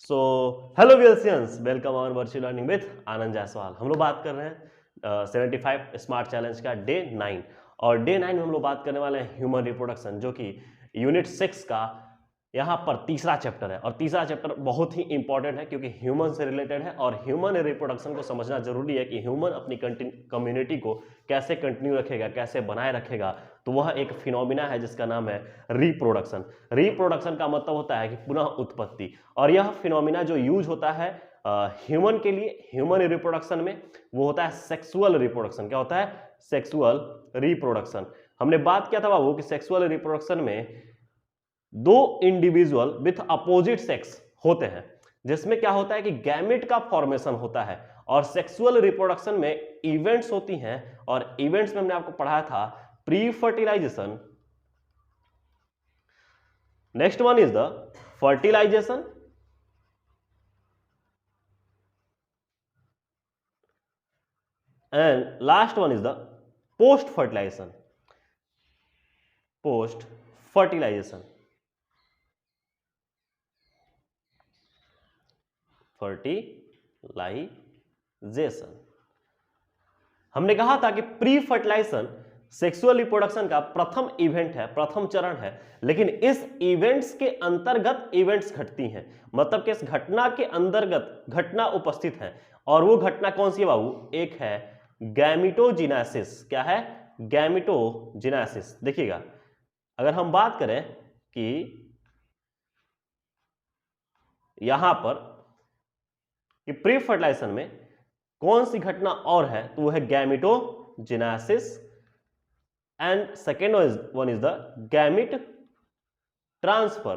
सो hello वियर्सियंस, welcome on virtual learning with Anand Jaiswal. हम लोग बात कर रहे हैं 75 स्मार्ट चैलेंज का डे 9। और डे 9 में हम लोग बात करने वाले हैं ह्यूमन रिप्रोडक्शन, जो कि यूनिट 6 का यहाँ पर तीसरा चैप्टर है। और तीसरा चैप्टर बहुत ही इंपॉर्टेंट है क्योंकि ह्यूमन से रिलेटेड है और ह्यूमन रिप्रोडक्शन को समझना जरूरी है कि ह्यूमन अपनी कम्युनिटी को कैसे कंटिन्यू रखेगा, कैसे बनाए रखेगा। तो वह एक फिनोमिना है जिसका नाम है रिप्रोडक्शन। रिप्रोडक्शन का मतलब होता है कि पुनः उत्पत्ति, और यह फिनोमिना जो यूज होता है ह्यूमन के लिए, ह्यूमन रिप्रोडक्शन में, वो होता है सेक्सुअल रिप्रोडक्शन। क्या होता है? Sexual reproduction. हमने बात किया था बाबू कि सेक्सुअल रिप्रोडक्शन में दो इंडिविजुअल विथ अपोजिट सेक्स होते हैं, जिसमें क्या होता है कि गैमेट का फॉर्मेशन होता है। और सेक्सुअल रिप्रोडक्शन में इवेंट्स होती हैं, और इवेंट्स में हमने आपको पढ़ाया था pre fertilisation, next one is the fertilisation, and last one is the post fertilisation. Post fertilisation, fertilisation. हमने कहा था कि प्री फर्टिलाइजेशन सेक्सुअल रिप्रोडक्शन का प्रथम इवेंट है, प्रथम चरण है, लेकिन इस इवेंट्स के अंतर्गत इवेंट्स घटती हैं। मतलब कि इस घटना के अंतर्गत घटना उपस्थित है, और वो घटना कौन सी है बाबू? एक है गैमिटोजिनेसिस। क्या है? गैमिटोजिनेसिस। देखिएगा, अगर हम बात करें कि यहां पर कि प्री फर्टिलाइजेशन में कौन सी घटना और है, तो वो है gametogenesis, and second one is the gamete transfer.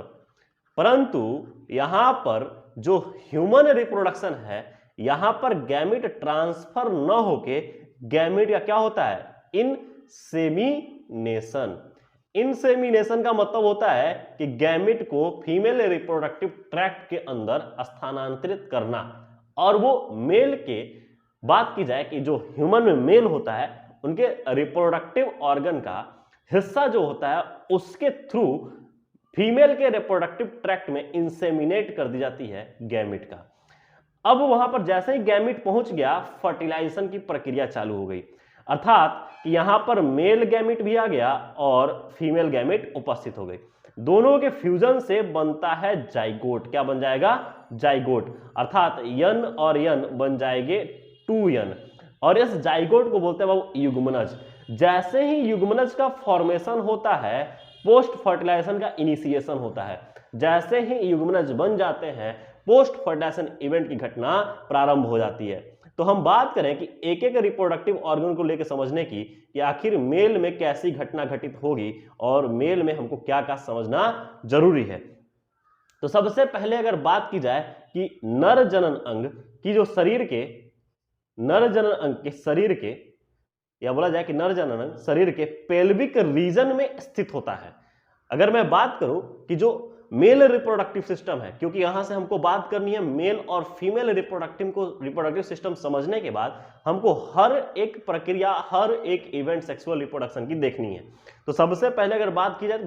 परंतु यहां पर जो ह्यूमन रिप्रोडक्शन है, यहां पर गैमिट ट्रांसफर न होके गैमिट का क्या होता है? इनसेमिनेशन। इनसेमिनेशन का मतलब होता है कि गैमिट को फीमेल रिप्रोडक्टिव ट्रैक्ट के अंदर स्थानांतरित करना। और वो मेल के बात की जाए कि जो ह्यूमन में मेल होता है, उनके रिप्रोडक्टिव ऑर्गन का हिस्सा जो होता है, उसके थ्रू फीमेल के रिप्रोडक्टिव ट्रैक्ट में इंसेमिनेट कर दी जाती है गैमिट का। अब वहां पर जैसे ही गैमिट पहुंच गया, फर्टिलाइजेशन की प्रक्रिया चालू हो गई, अर्थात कि यहां पर मेल गैमिट भी आ गया और फीमेल गैमिट उपस्थित हो गई। दोनों के फ्यूजन से बनता है जाइगोट। क्या बन जाएगा? जाइगोट। अर्थात यन और यन बन जाएंगे 2n, और इस जाइगोट को बोलते हैं बाबू युग्मनज। जैसे ही युग्मनज का फॉर्मेशन होता है, पोस्ट फर्टिलाइजेशन का इनिशिएशन होता है। जैसे ही युग्मनज बन जाते हैं, पोस्ट फर्टिलाइजेशन इवेंट की घटना प्रारंभ हो जाती है। तो हम बात करें कि एक एक रिप्रोडक्टिव ऑर्गन को लेकर समझने की कि आखिर मेल में कैसी घटना घटित होगी और मेल में हमको क्या क्या समझना जरूरी है। तो सबसे पहले अगर बात की जाए कि नर जनन अंग की जो शरीर के नर जनन अंग के शरीर के, या बोला जाए कि नर जनन अंग शरीर के पेल्विक रीजन में स्थित होता है। अगर मैं बात करूं कि जो मेल रिप्रोडक्टिव सिस्टम है, क्योंकि यहां से हमको बात करनी है मेल और फीमेल रिप्रोडक्टिव सिस्टम समझने के बाद हमको हर एक प्रक्रिया, हर एक इवेंट सेक्सुअल रिप्रोडक्शन की देखनी है। तो सबसे पहले अगर बात की जाए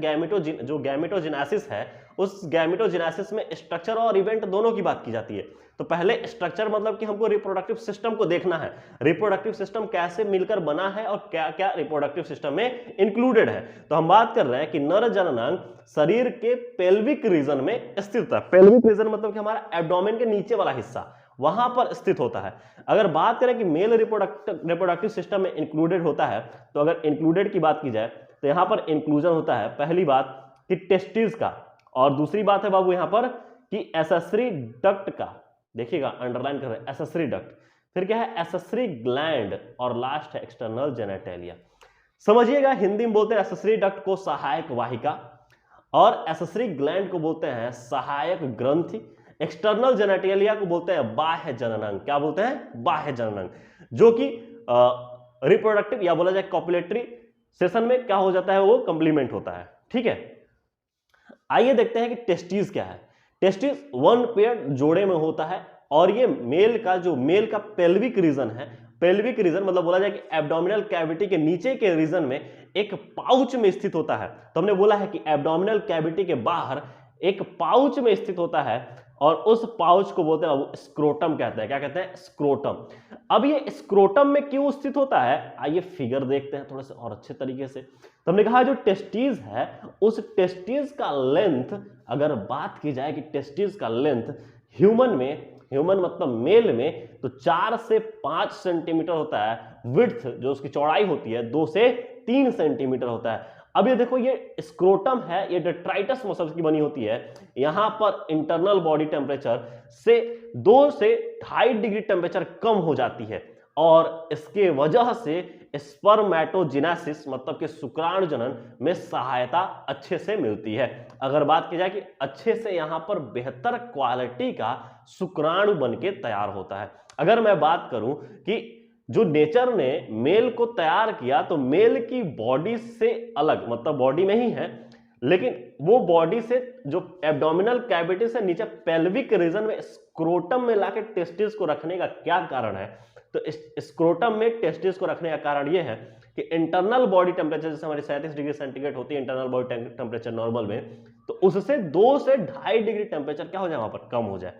जो गैमेटोजेनेसिस है, उस गैमेटोजेनेसिस में स्ट्रक्चर और इवेंट दोनों की बात की जाती है। तो पहले स्ट्रक्चर मतलब कि हमको रिप्रोडक्टिव सिस्टम को देखना है, रिप्रोडक्टिव सिस्टम कैसे मिलकर बना है और क्या क्या रिप्रोडक्टिव सिस्टम में इंक्लूडेड है। तो हम बात कर रहे हैं कि नर जननांग शरीर के पेल्विक रीजन में स्थित है। पेल्विक रीजन मतलब कि हमारा एब्डोमेन के नीचे वाला हिस्सा, वहां पर स्थित होता है। अगर बात करें कि मेल रिप्रोडक्टिव सिस्टम में इंक्लूडेड होता है, तो अगर इंक्लूडेड की बात की जाए तो यहां पर इंक्लूजन होता है पहली बात कि टेस्टिस का, और दूसरी बात है बाबू यहां पर कि एसेसरी डक्ट का। देखिएगा, अंडरलाइन कर रहे हैं, एसेसरी डक्ट। फिर क्या है? एसेसरी ग्लैंड, और लास्ट है एक्सटर्नल जेनेटेलिया। समझिएगा, हिंदी में बोलते हैं एसेसरी डक्ट को सहायक वाहिका, और एसेसरी ग्लैंड को बोलते हैं सहायक ग्रंथि, एक्सटर्नल जेनेटेलिया को बोलते हैं बाह्य जननांग। क्या बोलते हैं? बाह्य जननांग, जो कि रिप्रोडक्टिव या बोला जाए कॉपुलेटरी सेशन में क्या हो जाता है? वो कंप्लीमेंट होता है। ठीक है, आइए देखते हैं कि टेस्टिस क्या है। टेस्टिस वन पेयर जोड़े में होता है, और ये मेल का पेल्विक रीजन है। पेल्विक रीजन मतलब बोला जाए कि एब्डोमिनल कैविटी के नीचे के रीजन में एक पाउच में स्थित होता है। तो हमने बोला है कि एब्डोमिनल कैविटी के बाहर एक पाउच में स्थित होता है और उस पाउच को बोलते हैं स्क्रोटम कहते हैं। क्या कहते हैं? स्क्रोटम। अब ये स्क्रोटम में क्यों स्थित होता है, आइए फिगर देखते हैं थोड़े से और अच्छे तरीके से। तो हमने कहा जो टेस्टिस है उस टेस्टिस का लेंथ, अगर बात की जाए कि टेस्टिस का लेंथ ह्यूमन में, ह्यूमन मतलब मेल में, तो 4 से 5 सेंटीमीटर होता है। विड्थ जो उसकी चौड़ाई होती है 2 से 3 सेंटीमीटर होता है। अब ये देखो, ये स्क्रोटम है, ये डेट्राइटस मसल्स की बनी होती है। यहां पर इंटरनल बॉडी टेम्परेचर से 2 से 2.5 डिग्री टेम्परेचर कम हो जाती है और इसके वजह से स्पर्मेटोजेनेसिस मतलब कि शुक्राणु जनन में सहायता अच्छे से मिलती है। अगर बात की जाए कि अच्छे से यहां पर बेहतर क्वालिटी का शुक्राणु बन के तैयार होता है। अगर मैं बात करूं कि जो नेचर ने मेल को तैयार किया, तो मेल की बॉडी से अलग, मतलब बॉडी में ही है, लेकिन वो बॉडी से जो एब्डोमिनल कैविटी से नीचे पेल्विक रीजन में स्क्रोटम में लाके टेस्टिस को रखने का क्या कारण है? तो इस स्क्रोटम में टेस्टिस को रखने का कारण ये है कि इंटरनल बॉडी टेम्परेचर जैसे हमारी 37 डिग्री सेंटीग्रेड होती है इंटरनल बॉडी टेम्परेचर नॉर्मल में, तो उससे 2 से 2.5 डिग्री टेम्परेचर क्या हो जाए, वहां पर कम हो जाए।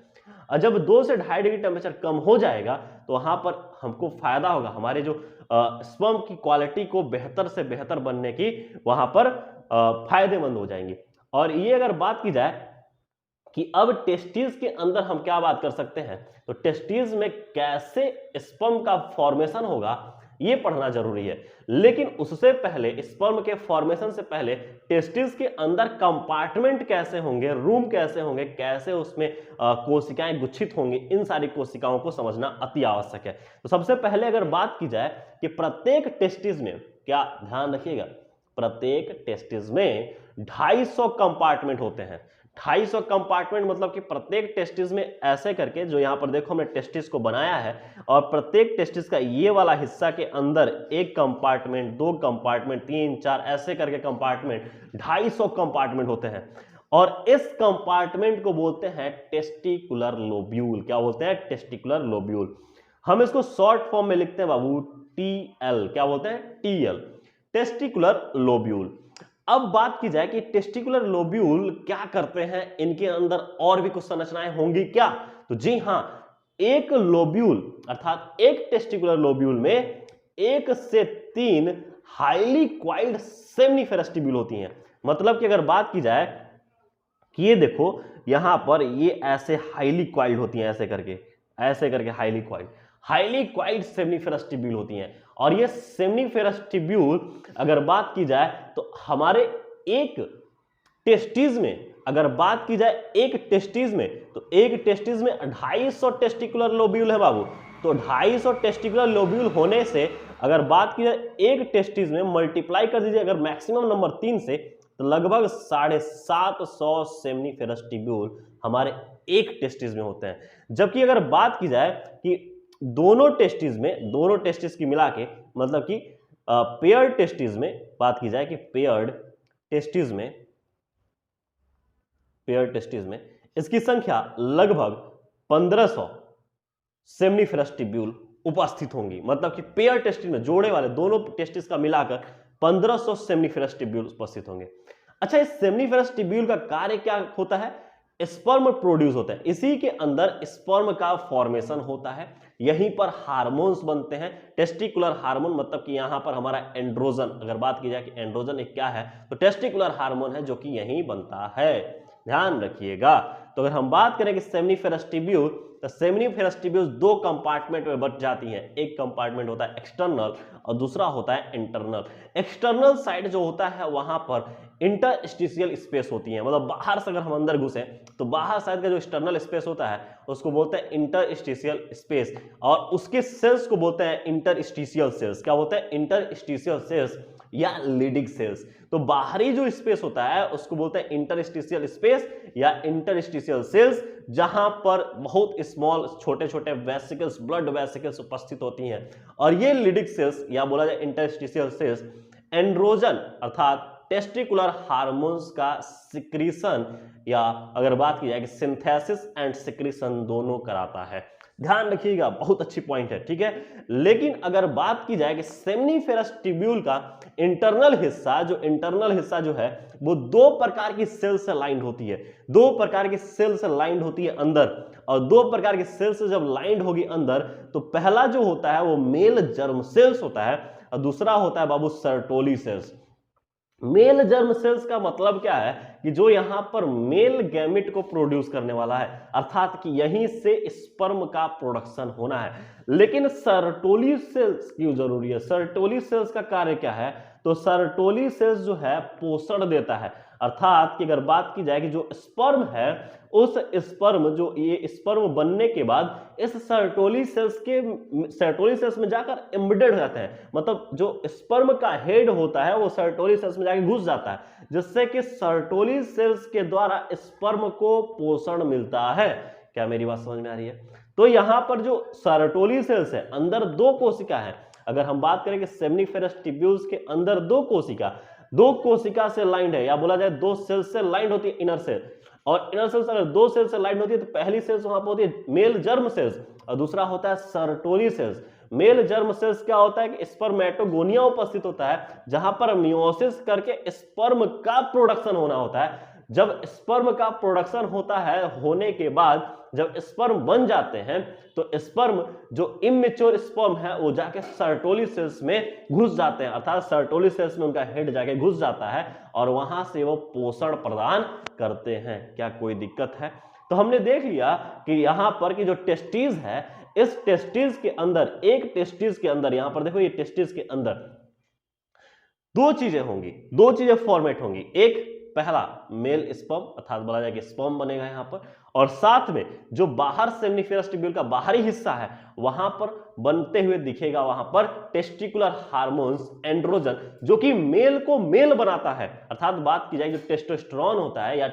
और जब 2 से 2.5 डिग्री टेम्परेचर कम हो जाएगा तो वहां पर हमको फायदा होगा, हमारे जो स्पर्म की क्वालिटी को बेहतर से बेहतर बनने की वहां पर फायदेमंद हो जाएंगी। और ये अगर बात की जाए कि अब टेस्टिस के अंदर हम क्या बात कर सकते हैं, तो टेस्टिस में कैसे स्पर्म का फॉर्मेशन होगा ये पढ़ना जरूरी है। लेकिन उससे पहले, स्पर्म के फॉर्मेशन से पहले टेस्टिस के अंदर कंपार्टमेंट कैसे होंगे, रूम कैसे होंगे, कैसे उसमें कोशिकाएं गुच्छित होंगी, इन सारी कोशिकाओं को समझना अति आवश्यक है। तो सबसे पहले अगर बात की जाए कि प्रत्येक टेस्टिस में, क्या ध्यान रखिएगा, प्रत्येक टेस्टिस में 250 कंपार्टमेंट होते हैं। 250 कंपार्टमेंट मतलब कि प्रत्येक टेस्टिस में ऐसे करके, जो यहां पर देखो हमने टेस्टिस को बनाया है, और प्रत्येक टेस्टिस का ये वाला हिस्सा के अंदर एक कंपार्टमेंट, 2 कंपार्टमेंट, 3, 4 ऐसे करके कंपार्टमेंट, 250 कंपार्टमेंट होते हैं। और इस कंपार्टमेंट को बोलते हैं टेस्टिकुलर लोब्यूल। क्या बोलते हैं? Testicular lobule. हम इसको शॉर्ट फॉर्म में लिखते हैं बाबू टीएल। क्या बोलते हैं? TL, testicular lobule. अब बात की जाए कि टेस्टिकुलर लोब्यूल क्या करते हैं, इनके अंदर और भी कुछ संरचनाएं होंगी क्या? तो जी हां, एक लोब्यूल अर्थात एक टेस्टिकुलर लोब्यूल में 1 से 3 हाईली क्वाइल्ड सेमिनिफेरस ट्यूब्यूल होती हैं। मतलब कि अगर बात की जाए कि ये देखो यहां पर ये ऐसे हाईली क्वाइल्ड होती हैं, ऐसे करके हाईली क्वाइल्ड सेमिनिफेरस ट्यूब्यूल होती हैं। और ये सेमिनिफेरस ट्यूब्यूल अगर बात की जाए तो हमारे एक टेस्टिस में, अगर बात की जाए एक टेस्टिस में, तो एक टेस्टिस में 250 टेस्टिकुलर लोब्यूल है बाबू। तो 250 टेस्टिकुलर लोब्यूल होने से अगर बात की जाए एक टेस्टिस में मल्टीप्लाई कर दीजिए अगर मैक्सिमम नंबर 3 से, तो लगभग 750 सेमिनिफेरस ट्यूब्यूल हमारे एक टेस्टिस में होते हैं। जबकि अगर बात की जाए कि दोनों टेस्टिस की मिला के, मतलब कि पेयर टेस्टिस में बात की जाए कि पेयर टेस्टिस में इसकी संख्या लगभग 1500 सेमिनिफेरस ट्यूब्यूल उपस्थित होंगी। मतलब कि पेयर टेस्टिस में, जोड़े वाले दोनों टेस्टिस का मिलाकर 1500 सेमिनिफेरस ट्यूब्यूल उपस्थित होंगे। अच्छा, इस सेमिनिफेरस ट्यूब्यूल का कार्य क्या होता है? स्पर्म प्रोड्यूस होता है, इसी के अंदर स्पर्म का फॉर्मेशन होता है, यहीं पर हार्मोन्स बनते हैं। टेस्टिकुलर हार्मोन मतलब कि यहां पर हमारा एंड्रोजन, अगर बात की जाए कि एंड्रोजन एक क्या है, तो टेस्टिकुलर हार्मोन है जो कि यहीं बनता है, ध्यान रखिएगा। तो अगर हम बात करें कि सेमिनिफेरस ट्यूब्यूल, तो सेमिनिफेरस ट्यूब्यूल 2 कंपार्टमेंट में बट जाती हैं। एक कंपार्टमेंट होता है एक्सटर्नल और दूसरा होता है इंटरनल। एक्सटर्नल साइड जो होता है वहां पर इंटरस्टिशियल स्पेस होती है, मतलब बाहर से अगर हम अंदर घुसे तो बाहर साइड का जो एक्सटर्नल स्पेस होता है उसको बोलते हैं इंटरस्टिशियल स्पेस, और उसके सेल्स को बोलते हैं इंटरस्टिशियल सेल्स। क्या बोलते हैं? इंटरस्टिशियल सेल्स या लीडिंग सेल्स। तो बाहरी जो स्पेस होता है उसको बोलते हैं इंटरस्टिशियल स्पेस या इंटरस्टिशियल सेल्स, जहां पर बहुत स्मॉल छोटे छोटे वेसिकल्स, ब्लड वेसिकल्स उपस्थित होती हैं। और ये लीडिंग सेल्स या बोला जाए इंटरस्टिशियल सेल्स एंड्रोजन अर्थात टेस्टिकुलर हार्मोन्स का सिक्रीशन, या अगर बात की जाए कि सिंथेसिस एंड सिक्रीशन दोनों कराता है। ध्यान रखिएगा, बहुत अच्छी पॉइंट है, ठीक है। लेकिन अगर बात की जाए कि सेमनीफेरस ट्यूब्यूल का इंटरनल हिस्सा जो है वो दो प्रकार की सेल से लाइंड होती है, दो प्रकार की सेल से लाइंड होती है अंदर, और दो प्रकार की सेल से जब लाइंड होगी अंदर तो पहला जो होता है वो मेल जर्म सेल्स होता है और दूसरा होता है बाबू Sertoli cells. Male germ cells का मतलब क्या है कि जो यहां पर मेल गैमेट को प्रोड्यूस करने वाला है, अर्थात कि यहीं से स्पर्म का प्रोडक्शन होना है। लेकिन सर्टोली सेल्स क्यों जरूरी है? सर्टोली सेल्स का कार्य क्या है? तो सर्टोली सेल्स जो है पोषण देता है, अर्थात कि अगर बात की जाए कि जो स्पर्म है उस स्पर्म, जो ये स्पर्म बनने के बाद इस सर्टोली सेल्स में जाकर एम्बेडेड रहते हैं, मतलब जो स्पर्म का हेड होता है वो सर्टोली सेल्स में जाकर घुस जाता है, जिससे कि सर्टोली सेल्स के द्वारा स्पर्म को पोषण मिलता है। क्या मेरी बात समझ में आ रही है? तो यहां पर जो सर्टोली सेल्स है अंदर दो कोशिका है, अगर हम बात करें कि सेमनीफेरस ट्यूब्यूल्स के अंदर दो कोशिका से लाइंड है, या बोला जाए दो सेल से लाइंड होती है इनर सेल, और इनर सेल्स अगर दो सेल से लाइंड होती है तो पहली सेल्स वहां पर होती है मेल जर्म सेल्स और दूसरा होता है Sertoli cells. Male germ sales क्या होता है कि स्पर्मेटोगोनिया उपस्थित होता है जहां पर मियोसिस करके स्पर्म का प्रोडक्शन होना होता है। जब स्पर्म का प्रोडक्शन होता है, होने के बाद जब स्पर्म बन जाते हैं तो स्पर्म जो इमेच्योर स्पर्म है वो जाके सर्टोली सेल्स में घुस जाते हैं, अर्थात सर्टोली सेल्स में उनका हेड जाके घुस जाता है और वहां से वो पोषण प्रदान करते हैं। क्या कोई दिक्कत है? तो हमने देख लिया कि यहां पर कि जो टेस्टिस है, इस टेस्टिस के अंदर, एक टेस्टिस के अंदर, यहां पर देखो ये टेस्टिस के अंदर दो चीजें होंगी, दो चीजें फॉर्मेट होंगी। एक पहला मेल स्पर्म, अर्थात बोला जाए कि स्पर्म बनेगा यहां पर, और साथ में जो बाहर सेमनीफेरस ट्यूब्यूल का बाहरी हिस्सा है वहां पर बनते हुए दिखेगा वहां पर टेस्टिकुलर हार्मोन्स एंड्रोजन, जो कि मेल को मेल बनाता है। अर्थात बात की जाए जो टेस्टोस्टेरोन होता है या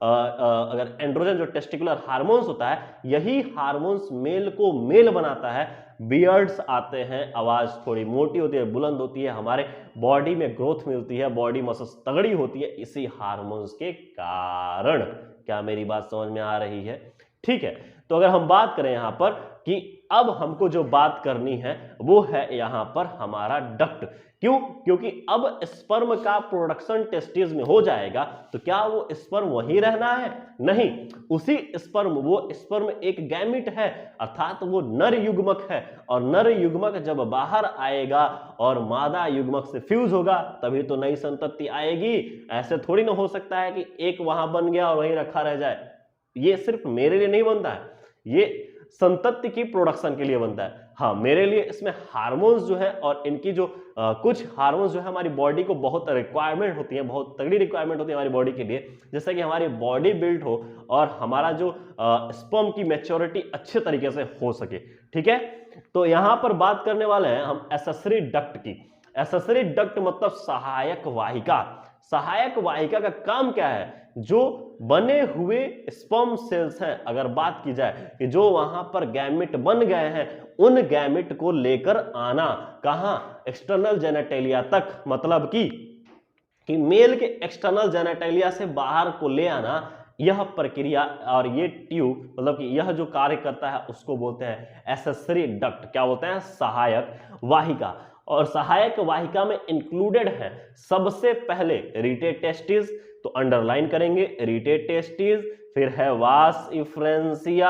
अगर एंड्रोजन जो टेस्टिकुलर हार्मोन्स होता है, यही हार्मोन्स मेल को मेल बनाता है। बियर्ड्स आते हैं, आवाज थोड़ी मोटी होती है, बुलंद होती है, हमारे बॉडी में ग्रोथ मिलती है, बॉडी मसल्स तगड़ी होती है इसी हार्मोन्स के कारण। क्या मेरी बात समझ में आ रही है? ठीक है, तो अगर हम बात करें यहां पर कि अब हमको जो बात करनी है वो है यहां पर हमारा डक्ट। क्यों? क्योंकि अब स्पर्म का प्रोडक्शन टेस्टिस में हो जाएगा, तो क्या वो स्पर्म वहीं रहना है? नहीं, उसी स्पर्म, वो स्पर्म एक गैमिट है, अर्थात वो नर युग्मक है, और नर युग्मक जब बाहर आएगा और मादा युग्मक से फ्यूज होगा तभी तो नई संतति आएगी। ऐसे थोड़ी ना हो सकता है कि एक वहां बन गया और वहीं रखा रह जाए। ये सिर्फ मेरे लिए नहीं बनता है, ये संतति की प्रोडक्शन के लिए बनता है। हाँ, मेरे लिए इसमें हार्मोन्स जो है और इनकी जो कुछ हार्मोन्स जो है हमारी बॉडी को बहुत रिक्वायरमेंट होती है, बहुत तगड़ी रिक्वायरमेंट होती है हमारी बॉडी के लिए, जैसे कि हमारी बॉडी बिल्ड हो और हमारा जो स्पर्म की मैच्योरिटी अच्छे तरीके से हो सके। ठीक है, तो यहां पर बात करने वाले हैं हम एक्सेसरी डक्ट की। एक्सेसरी डक्ट मतलब सहायक वाहिका। सहायक वाहिका का काम क्या है? जो बने हुए स्पर्म सेल्स हैं, अगर बात की जाए कि जो वहां पर गैमेट बन गए हैं, उन गैमेट को लेकर आना कहां? एक्सटर्नल जेनेटेलिया तक, मतलब कि मेल के एक्सटर्नल जेनेटेलिया से बाहर को ले आना, यह प्रक्रिया और ये ट्यूब, मतलब कि यह जो कार्य करता है उसको बोलते हैं एक्सेसरी डक्ट। क्या बोलते हैं? सहायक वाहिका। और सहायक वाहिका में इंक्लूडेड है सबसे पहले रिटेट टेस्टिस, तो अंडरलाइन करेंगे रिटेट टेस्टिस, फिर है वास इफ्रेंसिया,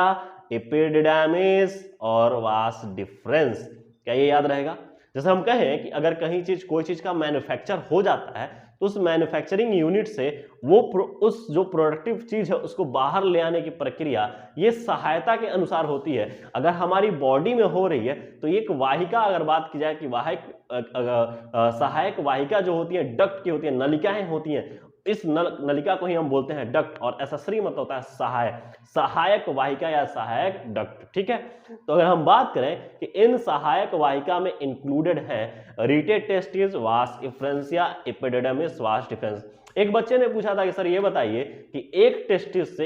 एपिडिडामिस और वास डिफरेंस। क्या ये याद रहेगा? जैसे हम कहें कि अगर कहीं कोई चीज का मैन्युफैक्चर हो जाता है तो उस मैन्युफैक्चरिंग यूनिट से वो उस जो प्रोडक्टिव चीज है उसको बाहर ले आने की प्रक्रिया ये सहायता के अनुसार होती है। अगर हमारी बॉडी में हो रही है तो एक वाहिका, अगर बात की जाए कि सहायक वाहिका जो होती है डक्ट की होती है, नलिकाएं होती हैं, इस नलिका को ही हम बोलते हैं डक्ट, और एक्सेसरी मतलब होता है सहायक वाहिका या सहायक डक्ट। ठीक है, तो अगर हम बात करें कि इन सहायक वाहिका में इंक्लूडेड है रिटेट टेस्टिस, वास इफ्रेंसिया, एपिडिडामिस, वास डिफरेंस। एक बच्चे ने पूछा था कि सर ये बताइए कि एक टेस्टिस से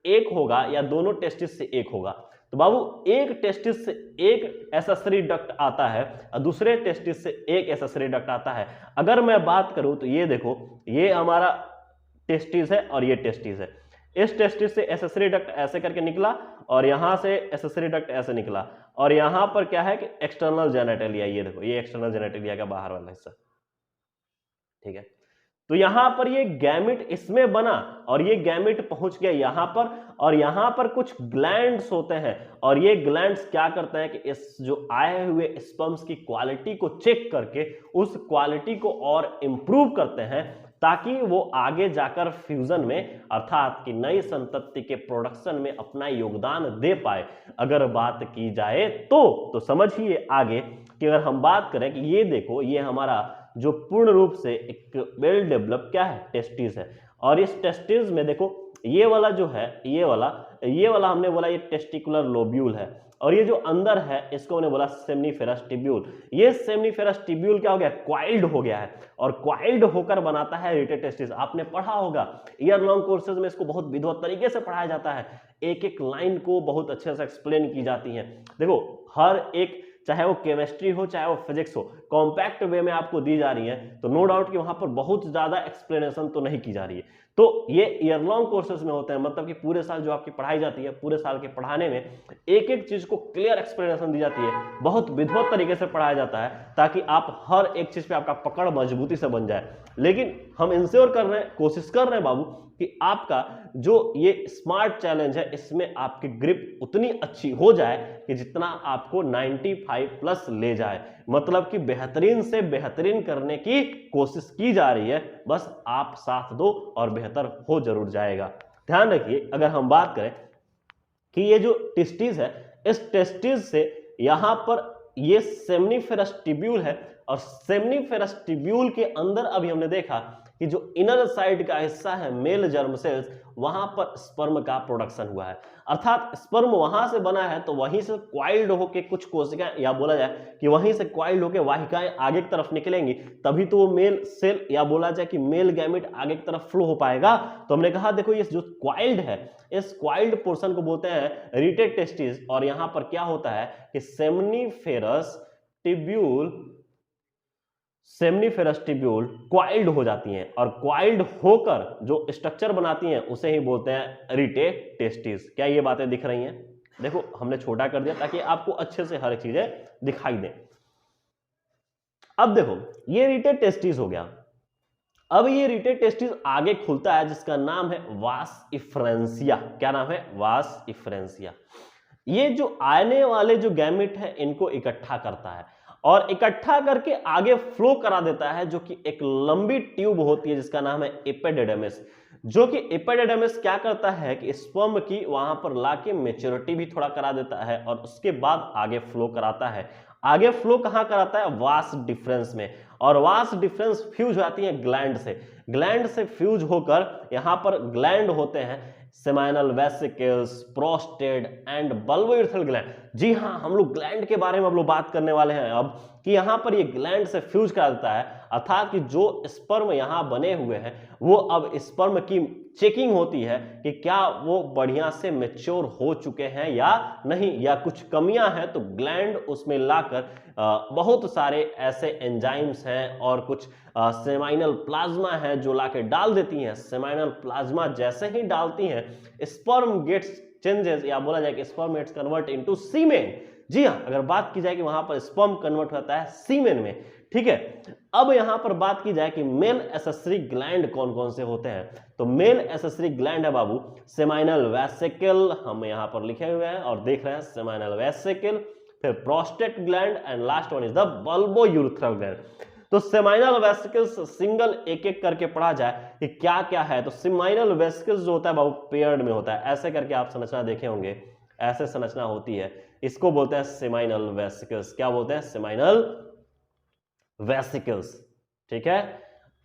एक होगा या दोनों टेस्टिस से एक होगा? तो बाबू एक टेस्टिस से एक एसेसरी डक्ट आता है और दूसरे टेस्टिस से एक एसेसरी डक्ट आता है। अगर मैं बात करूं तो ये देखो, ये हमारा टेस्टिस है और ये टेस्टिस है। इस टेस्टिस से एसेसरी डक्ट ऐसे करके निकला और यहां से एसेसरी डक्ट ऐसे निकला और यहां पर क्या है कि एक्सटर्नल जेनेटेलिया, ये देखो ये एक्सटर्नल जेनेटेलिया का बाहर वाला हिस्सा, ठीक है। तो यहां पर ये गैमेट इसमें बना और ये गैमेट पहुंच गया यहां पर, और यहां पर कुछ ग्लैंड्स होते हैं और ये ग्लैंड्स क्या करते हैं कि इस जो आए हुए स्पर्म्स की क्वालिटी को चेक करके उस क्वालिटी को और इंप्रूव करते हैं ताकि वो आगे जाकर फ्यूजन में अर्थात कि नई संतति के प्रोडक्शन में अपना योगदान दे पाए। अगर बात की जाए तो समझिए आगे कि अगर हम बात करें कि ये देखो, ये हमारा जो पूर्ण रूप से एक वेल डेवलप क्या है, टेस्टिस है। और इस टेस्टिस में देखो ये वाला जो है, ये वाला हमने बोला ये टेस्टिकुलर लोब्यूल है, और ये जो अंदर है इसको हमने बोला सेमनीफेरस टिब्यूल। ये सेमनीफेरस टिब्यूल क्या हो गया, क्वाइल्ड हो गया है, और क्वाइल्ड होकर बनाता है रिटेड टेस्टिस। आपने पढ़ा होगा ईयर लॉन्ग कोर्सेज में, इसको बहुत विधिवत तरीके से पढ़ाया जाता है, एक एक लाइन को बहुत अच्छे से एक्सप्लेन की जाती है। देखो हर एक, चाहे वो केमिस्ट्री हो चाहे वो फिजिक्स हो, कॉम्पैक्ट वे में आपको दी जा रही है, तो नो डाउट कि वहां पर बहुत ज्यादा एक्सप्लेनेशन तो नहीं की जा रही है। तो ये ईयर लॉन्ग कोर्सेज में होते हैं, मतलब कि पूरे साल जो आपकी पढ़ाई जाती है, पूरे साल के पढ़ाने में एक एक चीज को क्लियर एक्सप्लेनेशन दी जाती है, बहुत विधिवत तरीके से पढ़ाया जाता है ताकि आप हर एक चीज पे आपका पकड़ मजबूती से बन जाए। लेकिन हम इंश्योर कर रहे हैं, कोशिश कर रहे हैं बाबू कि आपका जो ये स्मार्ट चैलेंज है इसमें आपकी ग्रिप उतनी अच्छी हो जाए कि जितना आपको 95 प्लस ले जाए, मतलब कि बेहतरीन से बेहतरीन करने की कोशिश की जा रही है, बस आप साथ दो और बेहतर हो जरूर जाएगा। ध्यान रखिए अगर हम बात करें कि ये जो टेस्टिस है, इस टेस्टिस से यहां पर ये सेमनीफेरस टिब्यूल है, और सेमनीफेरस टिब्यूल के अंदर अभी हमने देखा कि जो इनर साइड का हिस्सा है मेल जर्म सेल्स, वहां पर स्पर्म का प्रोडक्शन हुआ है, अर्थात स्पर्म वहां से बना है तो वहीं से क्वाइल्ड होके कुछ कोशिकाएं, या बोला जाए कि वहीं से क्वाइल्ड होके वाहिकाएं आगे की तरफ निकलेंगी, तभी तो वो मेल सेल या बोला जाए कि मेल गैमेट आगे की तरफ फ्लो हो पाएगा। तो हमने कहा देखो ये जो क्वाइल्ड है, इस क्वाइल्ड पोर्शन को बोलते हैं रिटेड टेस्टिस, और यहां पर क्या होता है कि सेमनीफेरस टिब्यूल क्वाइल्ड हो जाती हैं, और क्वाइल्ड होकर जो स्ट्रक्चर बनाती हैं उसे ही बोलते हैं रिटेड टेस्टिस। क्या ये बातें दिख रही हैं? देखो हमने छोटा कर दिया ताकि आपको अच्छे से हर चीजें दिखाई दें। अब देखो ये रिटेड टेस्टिस हो गया, अब ये रिटेड टेस्टिस आगे खुलता है जिसका नाम है वास इफ्रेंसिया। क्या नाम है? वास इफ्रेंसिया। ये जो आने वाले जो गैमेट है इनको इकट्ठा करता है और इकट्ठा करके आगे फ्लो करा देता है, जो कि एक लंबी ट्यूब होती है जिसका नाम है एपिडिडमिस, जो कि एपिडिडमिस क्या करता है कि स्पर्म की वहां पर लाके मैच्योरिटी भी थोड़ा करा देता है और उसके बाद आगे फ्लो कराता है। आगे फ्लो कहां कराता है? वास डिफरेंस में, और वास डिफरेंस फ्यूज आती है ग्लैंड से, ग्लैंड से फ्यूज होकर यहां पर ग्लैंड होते हैं seminal vesicles, prostate and bulbourethral gland. जी हाँ, हम लोग ग्लैंड के बारे में अब लोग बात करने वाले हैं अब, कि यहां पर ये ग्लैंड से फ्यूज कर देता है, अर्थात कि जो स्पर्म यहां बने हुए हैं वो अब स्पर्म की चेकिंग होती है कि क्या वो बढ़िया से मैच्योर हो चुके हैं या नहीं, या कुछ कमियां हैं, तो ग्लैंड उसमें लाकर बहुत सारे ऐसे एंजाइम्स हैं और कुछ सेमाइनल प्लाज्मा है जो लाके डाल देती हैं। सेमाइनल प्लाज्मा जैसे ही डालती हैं, स्पर्म गेट्स चेंजेस, या बोला जाए कि स्पर्म गेट्स कन्वर्ट इनटू सीमेन। जी हाँ, अगर बात की जाए कि वहां पर स्पर्म कन्वर्ट होता है सीमेन में, ठीक है। अब यहां पर बात की जाए कि मेल एसेसरी ग्लैंड कौन कौन से होते हैं, तो मेल एसेसरी ग्लैंड है बाबू सेमाइनल वेसिकल, हम यहां पर लिखे हुए हैं और देख रहे हैं सेमाइनल वेसिकल, फिर prostate gland and last one is the bulbourethral gland. तो सेमाइनल वेसिकल्स सिंगल एक एक करके पढ़ा जाए कि क्या क्या है, तो सेमाइनल वेसिकल्स जो होता है बाबू पेयर्ड में होता है, ऐसे करके आप संरचना देखे होंगे, ऐसे संरचना होती है, इसको बोलते हैं सेमाइनल वेसिकल्स। क्या बोलते हैं? सेमाइनल वेसिकल्स, ठीक है।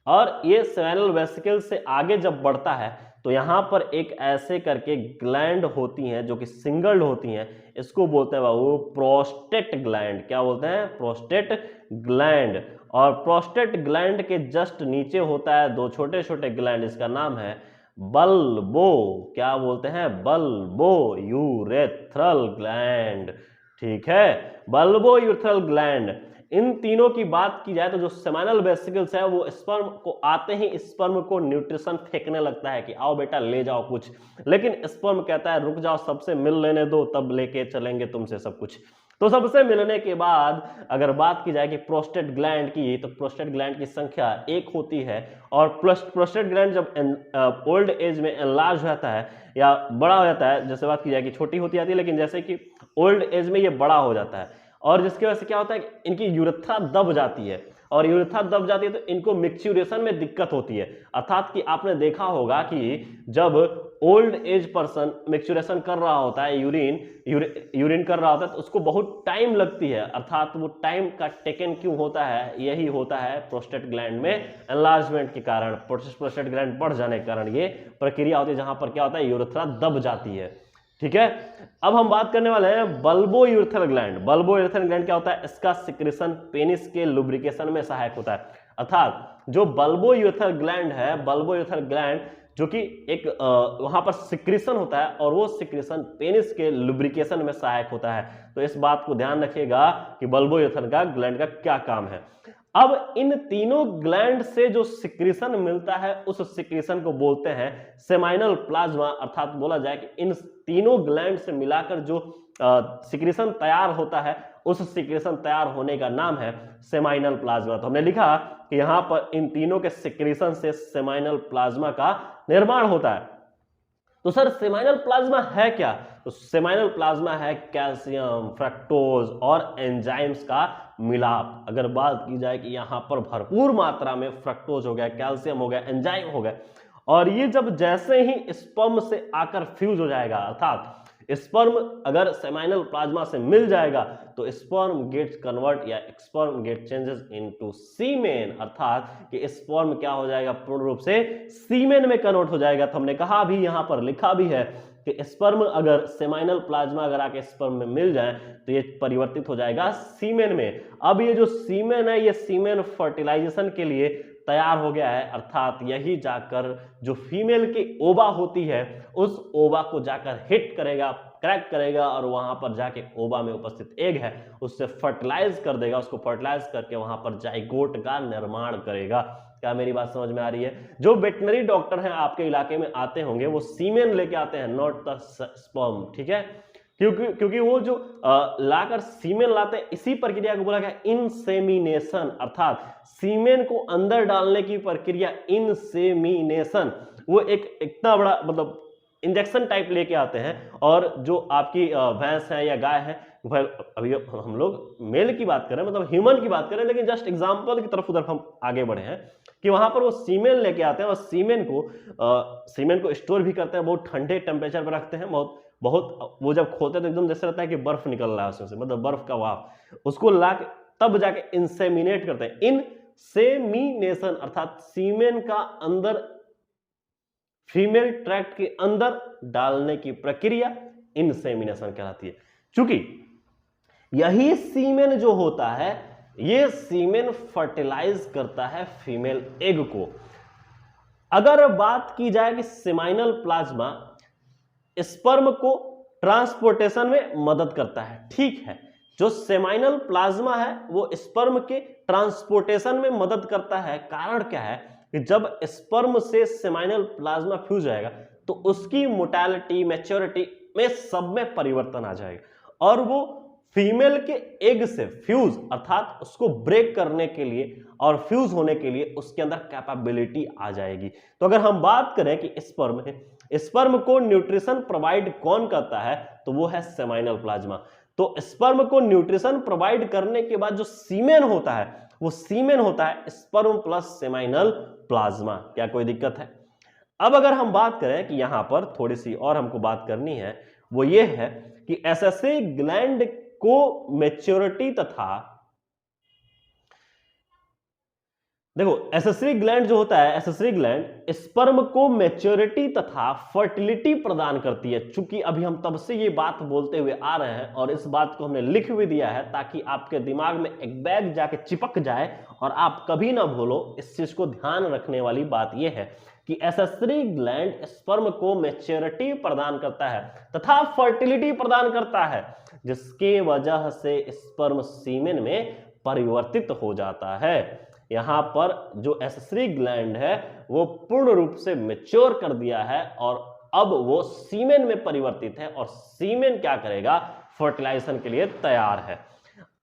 और ये सेमाइनल वेसिकल्स से आगे जब बढ़ता है तो यहां पर एक ऐसे करके ग्लैंड होती हैं जो कि सिंगल्ड होती हैं, इसको बोलते हैं बाबू प्रोस्टेट ग्लैंड। क्या बोलते हैं? Prostate gland. और प्रोस्टेट ग्लैंड के जस्ट नीचे होता है दो छोटे छोटे ग्लैंड, इसका नाम है बल्बो, क्या बोलते हैं, बल्बो यूरेथ्रल ग्लैंड, ठीक है, बल्बो यूरेथ्रल ग्लैंड। इन तीनों की बात की जाए तो जो सेमिनल वेसिकल्स है वो स्पर्म को आते ही स्पर्म को न्यूट्रिशन फेंकने लगता है कि आओ बेटा ले जाओ कुछ, लेकिन स्पर्म कहता है रुक जाओ, सबसे मिल लेने दो तब लेके चलेंगे तुमसे सब कुछ। तो सबसे मिलने के बाद अगर बात की जाए कि प्रोस्टेट ग्लैंड की, तो प्रोस्टेट ग्लैंड की संख्या 1 होती है, और प्रोस्टेट ग्लैंड जब ओल्ड एज में एनलार्ज रहता है या बड़ा हो जाता है, जैसे बात की जाए कि छोटी होती जाती है, लेकिन जैसे कि ओल्ड एज में ये बड़ा हो जाता है, और जिसकी वजह से क्या होता है कि इनकी यूरेथ्रा दब जाती है, और यूरेथ्रा दब जाती है तो इनको मैच्योरेशन में दिक्कत होती है। अर्थात कि आपने देखा होगा कि जब ओल्ड एज पर्सन मैच्योरेशन कर रहा होता है, यूरिन कर रहा होता है, तो उसको बहुत टाइम लगती है। अर्थात वो टाइम का टेकन क्यों होता है, यही होता है प्रोस्टेट ग्लैंड में एनलार्जमेंट के कारण, प्रोस्टेट ग्लैंड बढ़ जाने के कारण ये प्रक्रिया होती है, जहां पर क्या होता है यूरेथ्रा दब जाती है, ठीक है। अब हम बात करने वाले हैं bulbo urethral gland. Bulbo urethral gland क्या होता है, इसका सिक्रेशन पेनिस के लुब्रिकेशन में सहायक होता है। अर्थात जो बल्बो यूरेथ्रल ग्लैंड है, बल्बो यूरेथ्रल ग्लैंड जो कि एक वहां पर सिक्रेशन होता है, और वो सिक्रेशन पेनिस के लुब्रिकेशन में सहायक होता है। तो इस बात को ध्यान रखिएगा कि बल्बो यूरेथ्रल ग्लैंड का क्या काम है। अब इन तीनों ग्लैंड से जो सिक्रेशन मिलता है उस सिक्रेशन को बोलते हैं सेमाइनल प्लाज्मा। अर्थात बोला जाए कि इन तीनों ग्लैंड से मिलाकर जो सिक्रेशन तैयार होता है उस सिक्रेशन तैयार होने का नाम है सेमाइनल प्लाज्मा। तो हमने लिखा कि यहां पर इन तीनों के सिक्रेशन से सेमाइनल प्लाज्मा का निर्माण होता है। तो सर सेमाइनल प्लाज्मा है क्या, तो सेमाइनल प्लाज्मा है कैल्शियम, फ्रक्टोज और एंजाइम्स का मिलाप। अगर बात की जाए कि यहां पर भरपूर मात्रा में फ्रक्टोज हो गया, कैल्शियम हो गया, एंजाइम हो गया, और ये जब जैसे ही स्पर्म से आकर फ्यूज हो जाएगा, अर्थात स्पर्म अगर सेमाइनल प्लाज्मा से मिल जाएगा तो स्पर्म गेट्स कन्वर्ट या स्पर्म गेट चेंजेस इनटू सीमेन। अर्थात कि स्पर्म क्या हो जाएगा, पूर्ण रूप से सीमेन में कन्वर्ट हो जाएगा। तो हमने कहा भी, यहां पर लिखा भी है कि स्पर्म अगर सेमाइनल प्लाज्मा अगर आके स्पर्म में मिल जाए तो ये परिवर्तित हो जाएगा सीमेन में। अब ये जो सीमेन है, ये सीमेन फर्टिलाइजेशन के लिए तैयार हो गया है। अर्थात यही जाकर जो फीमेल की ओवा होती है उस ओवा को जाकर हिट करेगा, क्रैक करेगा, और वहां पर जाके ओवा में उपस्थित एग है उससे फर्टिलाइज कर देगा, उसको फर्टिलाइज करके वहां पर जाइगोट का निर्माण करेगा। क्या मेरी बात समझ में आ रही है? जो वेटनरी डॉक्टर हैं आपके इलाके में आते होंगे वो सीमेन लेके आते हैं, नॉट द स्पर्म, ठीक है, क्योंकि वो जो लाकर सीमेन लाते हैं, इसी प्रक्रिया को बोला गया इंसेमिनेशन। अर्थात सीमेन को अंदर डालने की प्रक्रिया इंसेमिनेशन। वो एक इतना बड़ा मतलब इंजेक्शन टाइप लेके आते हैं, और जो आपकी भैंस है या गाय है, अभी हम लोग मेल की बात करें, मतलब ह्यूमन की बात करें, लेकिन जस्ट एग्जांपल की तरफ उधर हम आगे बढ़े हैं कि वहां पर वो सीमेन लेके आते हैं, और सीमेन को स्टोर भी करते हैं, बहुत ठंडे टेम्परेचर पर रखते हैं, बहुत वो जब खोलते हैं तो एकदम जैसे लगता है कि बर्फ निकल रहा है उसमें से, मतलब बर्फ का वाफ, उसको ला के तब जाके इंसेमिनेट करते हैं। इंसेमिनेशन अर्थात सीमेन का अंदर फीमेल ट्रैक्ट के अंदर डालने की प्रक्रिया इंसेमिनेशन कहलाती है। चूंकि यही सीमेन जो होता है, ये सीमेन फर्टिलाइज करता है फीमेल एग को। अगर बात की जाए कि सेमाइनल प्लाज्मा स्पर्म को ट्रांसपोर्टेशन में मदद करता है, ठीक है, जो सेमाइनल प्लाज्मा है वो स्पर्म के ट्रांसपोर्टेशन में मदद करता है। कारण क्या है कि जब स्पर्म से सेमाइनल प्लाज्मा फ्यूज जाएगा तो उसकी मोटालिटी, मैच्योरिटी में सब में परिवर्तन आ जाएगा, और वो फीमेल के एग से फ्यूज अर्थात उसको ब्रेक करने के लिए और फ्यूज होने के लिए उसके अंदर कैपेबिलिटी आ जाएगी। तो अगर हम बात करें कि स्पर्म को न्यूट्रिशन प्रोवाइड कौन करता है, तो वो है सेमाइनल प्लाज्मा। तो स्पर्म को न्यूट्रिशन प्रोवाइड करने के बाद जो सीमेन होता है वो सीमेन होता है स्पर्म प्लस सेमाइनल प्लाज्मा। क्या कोई दिक्कत है? अब अगर हम बात करें कि यहां पर थोड़ी सी और हमको बात करनी है, वो ये है कि एसेसरी ग्लैंड को मैच्योरिटी तथा, देखो एसेसरी ग्लैंड जो होता है, एसेसरी ग्लैंड स्पर्म को मैच्योरिटी तथा फर्टिलिटी प्रदान करती है। चूंकि अभी हम तब से ये बात बोलते हुए आ रहे हैं और इस बात को हमने लिख भी दिया है ताकि आपके दिमाग में एक बैग जाके चिपक जाए और आप कभी ना भूलो। इस चीज को ध्यान रखने वाली बात यह है कि एसेसरी ग्लैंड स्पर्म को मैच्योरिटी प्रदान करता है तथा फर्टिलिटी प्रदान करता है, जिसके वजह से स्पर्म सीमेन में परिवर्तित हो जाता है। यहां पर जो एसेसरी ग्लैंड है वो पूर्ण रूप से मैच्योर कर दिया है और अब वो सीमेन में परिवर्तित है और सीमेन क्या करेगा, फर्टिलाइजेशन के लिए तैयार है।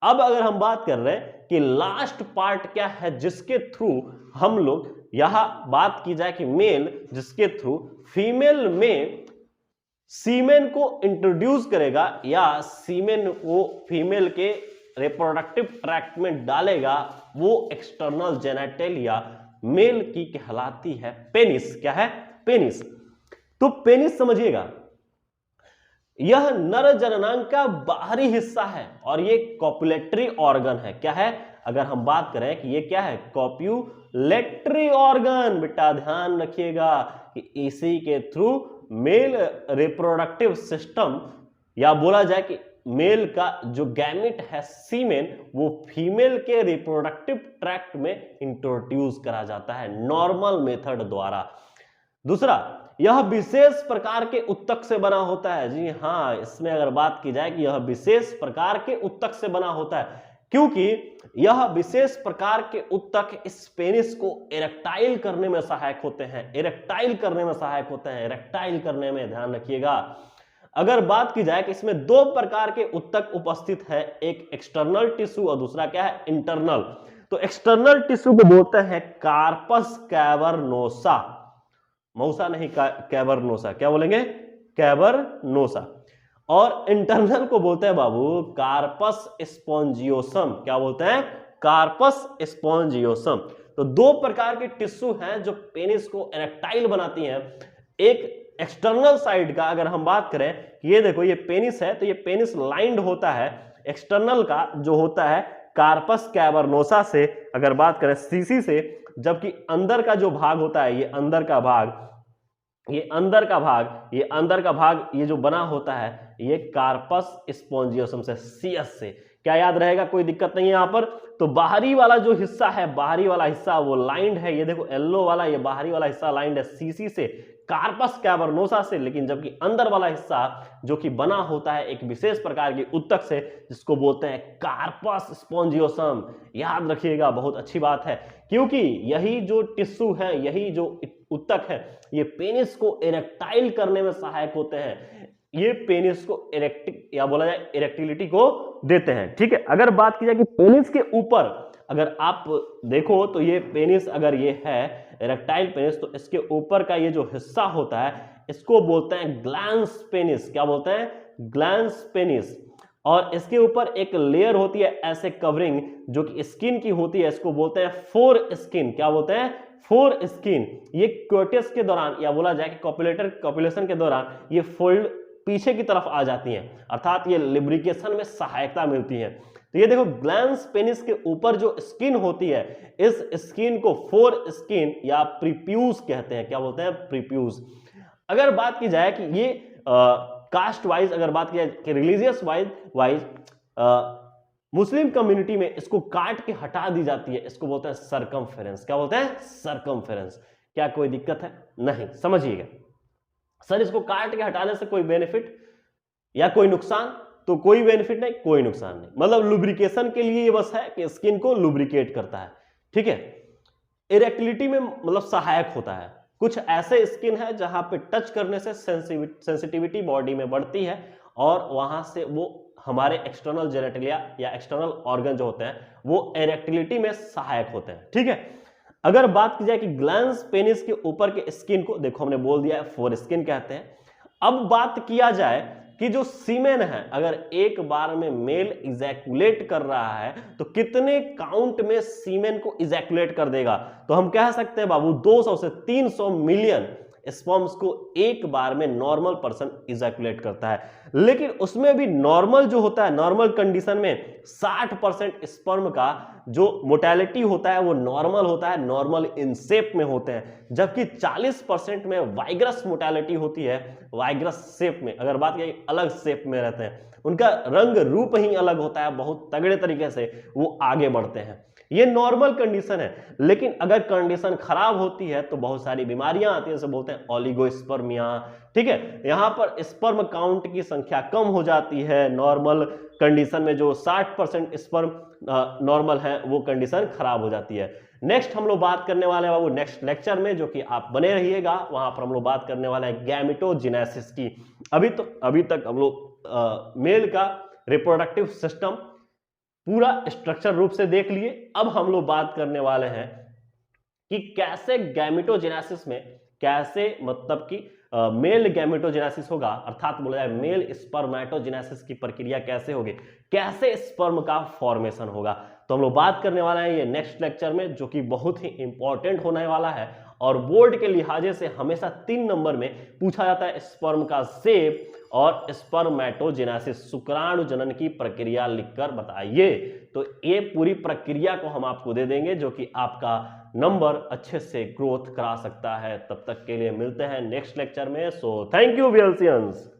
अब अगर हम बात कर रहे हैं कि लास्ट पार्ट क्या है जिसके थ्रू हम लोग यहां बात की जाए कि मेल जिसके थ्रू फीमेल में सीमेन को इंट्रोड्यूस करेगा या सीमेन को फीमेल के रिप्रोडक्टिव ट्रैक्ट में डालेगा, वो एक्सटर्नल जेनिटलिया मेल की कहलाती है पेनिस। क्या है? पेनिस। तो पेनिस समझिएगा, यह नर जननांग का बाहरी हिस्सा है और ये कॉपुलेटरी ऑर्गन है। क्या है? अगर हम बात करें कि ये क्या है, कॉप्युलेटरी ऑर्गन। बेटा ध्यान रखिएगा कि इसी के थ्रू मेल रिप्रोडक्टिव सिस्टम या बोला जाए कि मेल का जो गैमेट है सीमेन, वो फीमेल के रिप्रोडक्टिव ट्रैक्ट में इंट्रोड्यूस करा जाता है नॉर्मल मेथड द्वारा। दूसरा, यह विशेष प्रकार के उत्तक से बना होता है। जी हां, इसमें अगर बात की जाए कि यह विशेष प्रकार के उत्तक से बना होता है, क्योंकि यह विशेष प्रकार के उत्तक इस पेनिस को इरेक्टाइल करने में सहायक होते हैं। इरेक्टाइल करने में सहायक होते हैं, इरेक्टाइल करने में ध्यान रखिएगा। अगर बात की जाए कि इसमें दो प्रकार के उत्तक उपस्थित है, एक एक्सटर्नल टिश्यू और दूसरा क्या है, इंटरनल। तो एक्सटर्नल टिश्यू को बोलते हैं कार्पस कैवर्नोसा, मौसा नहीं कैवर्नोसा, क्या बोलेंगे, कैवर्नोसा। और इंटरनल को बोलते हैं बाबू कार्पस स्पॉन्जियोसम। क्या बोलते हैं, कार्पस स्पॉन्जियोसम। तो दो प्रकार के टिश्यू हैं जो पेनिस को इरेक्टाइल बनाती हैं। एक एक्सटर्नल साइड का अगर हम बात करें, ये देखो ये पेनिस है, तो ये पेनिस लाइंड होता है। एक्सटर्नल का जो होता है कार्पस कैवर्नोसा से अगर बात करें, सीसी से, जबकि अंदर का जो भाग होता है, ये अंदर का भाग, ये अंदर का भाग, ये अंदर का भाग, ये जो बना होता है ये कार्पस स्पॉन्जियोसम से, सीएस से। क्या याद रहेगा, कोई दिक्कत नहीं है यहां पर। तो बाहरी वाला जो हिस्सा है, बाहरी वाला हिस्सा वो लाइंड है, ये देखो येलो वाला, ये बाहरी वाला हिस्सा लाइंड है सीसी से, कार्पस कैवर्नोसा से। लेकिन जबकि अंदर वाला हिस्सा जो कि बना होता है एक विशेष प्रकार के उत्तक से, जिसको बोलते हैं कार्पस स्पॉन्जियोसम। याद रखिएगा, बहुत अच्छी बात है, क्योंकि यही जो टिश्यू है, यही जो उत्तक है, ये पेनिस को इरेक्टाइल करने में सहायक होते हैं। ये पेनिस को इरेक्ट या बोला जाए इरेक्टिलिटी को देते हैं। ठीक है, अगर बात की जाए कि पेनिस के ऊपर अगर आप देखो तो ये पेनिस अगर ये है इरेक्टाइल पेनिस, तो इसके ऊपर का ये जो हिस्सा होता है इसको बोलते हैं ग्लैंस पेनिस। क्या बोलते हैं, ग्लैंस पेनिस। और इसके ऊपर एक लेयर होती है ऐसे कवरिंग जो कि स्किन की होती है, इसको बोलते हैं फोर स्किन। क्या बोलते हैं, फोर स्किन। ये कोइटस के दौरान या बोला जाए कि कॉपुलेशन के दौरान ये फोल्ड पीछे की तरफ आ जाती हैं, अर्थात ये लिब्रिकेशन में सहायता मिलती है। तो ये देखो ग्लैंस पेनिस के ऊपर जो स्किन होती है, इस स्किन को फोर स्किन या प्रीप्यूस कहते हैं। क्या बोलते हैं, प्रीप्यूस। अगर बात की जाए कि ये कास्ट वाइज अगर बात की जाए कि रिलीजियस वाइज मुस्लिम कम्युनिटी में इसको काट के हटा दी जाती है, इसको बोलते हैं सरकमफेरेंस। क्या बोलते हैं, सरकमफेरेंस। क्या कोई दिक्कत है, नहीं, समझिएगा। सर इसको काट के हटाने से कोई बेनिफिट या कोई नुकसान, तो कोई बेनिफिट नहीं, कोई नुकसान नहीं। मतलब लुब्रिकेशन के लिए ये बस है कि स्किन को लुब्रिकेट करता है। ठीक है, इरेक्टिलिटी में मतलब सहायक होता है। कुछ ऐसे स्किन है जहां पे टच करने से सेंसिटिविटी बॉडी में बढ़ती है और वहां से वो हमारे एक्सटर्नल जेनेटिलिया या एक्सटर्नल ऑर्गन जो होते हैं वो इरेक्टिलिटी में सहायक होते हैं। ठीक है, अगर बात की जाए कि ग्लैंस पेनिस के ऊपर के स्किन को देखो हमने बोल दिया है फोर स्किन कहते हैं। अब बात किया जाए कि जो सीमेन है, अगर एक बार में मेल इजैकुलेट कर रहा है तो कितने काउंट में सीमेन को इजैकुलेट कर देगा, तो हम कह सकते हैं बाबू 200 से 300 मिलियन स्पर्म्स को एक बार में नॉर्मल पर्सन इजैकुलेट करता है। लेकिन उसमें भी नॉर्मल जो होता है, नॉर्मल कंडीशन में 60% स्पर्म का जो मोर्टेलिटी होता है वो नॉर्मल होता है, नॉर्मल इन शेप में होते हैं, जबकि 40% में वाइग्रस मोर्टेलिटी होती है, वाइग्रस शेप में। अगर बात करें अलग शेप में रहते हैं, उनका रंग रूप ही अलग होता है, बहुत तगड़े तरीके से वो आगे बढ़ते हैं। ये नॉर्मल कंडीशन है। लेकिन अगर कंडीशन खराब होती है तो बहुत सारी बीमारियां आती है, जैसे बोलते हैं ओलिगोस्पर्मिया, ठीक है। यहां पर स्पर्म काउंट की संख्या कम हो जाती है। नॉर्मल कंडीशन में जो 60% स्पर्म नॉर्मल है वो कंडीशन खराब हो जाती है। नेक्स्ट हम लोग बात करने वाले हैं वो नेक्स्ट लेक्चर में, जो कि आप बने रहिएगा, वहां पर हम लोग बात करने वाले हैं गैमेटोजेनेसिस की। अभी तक हम लोग मेल का रिप्रोडक्टिव सिस्टम पूरा स्ट्रक्चर रूप से देख लिए। अब हम लोग बात करने वाले हैं कि कैसे गैमेटोजेनेसिस में कैसे मतलब कि मेल गैमेटोजेनेसिस होगा, अर्थात बोला जाए मेल स्पर्मेटोजेनेसिस की प्रक्रिया कैसे होगी, कैसे स्पर्म का फॉर्मेशन होगा। तो हम लोग बात करने वाला है ये नेक्स्ट लेक्चर में, जो कि बहुत ही इंपॉर्टेंट होने वाला है और बोर्ड के लिहाजे से हमेशा 3 नंबर में पूछा जाता है स्पर्म का शेप और स्पर्मेटोजेनेसिस, शुक्राणु जनन की प्रक्रिया लिखकर बताइए। तो ये पूरी प्रक्रिया को हम आपको दे देंगे, जो कि आपका नंबर अच्छे से ग्रोथ करा सकता है। तब तक के लिए मिलते हैं नेक्स्ट लेक्चर में। So thank you वीएलसीएंस।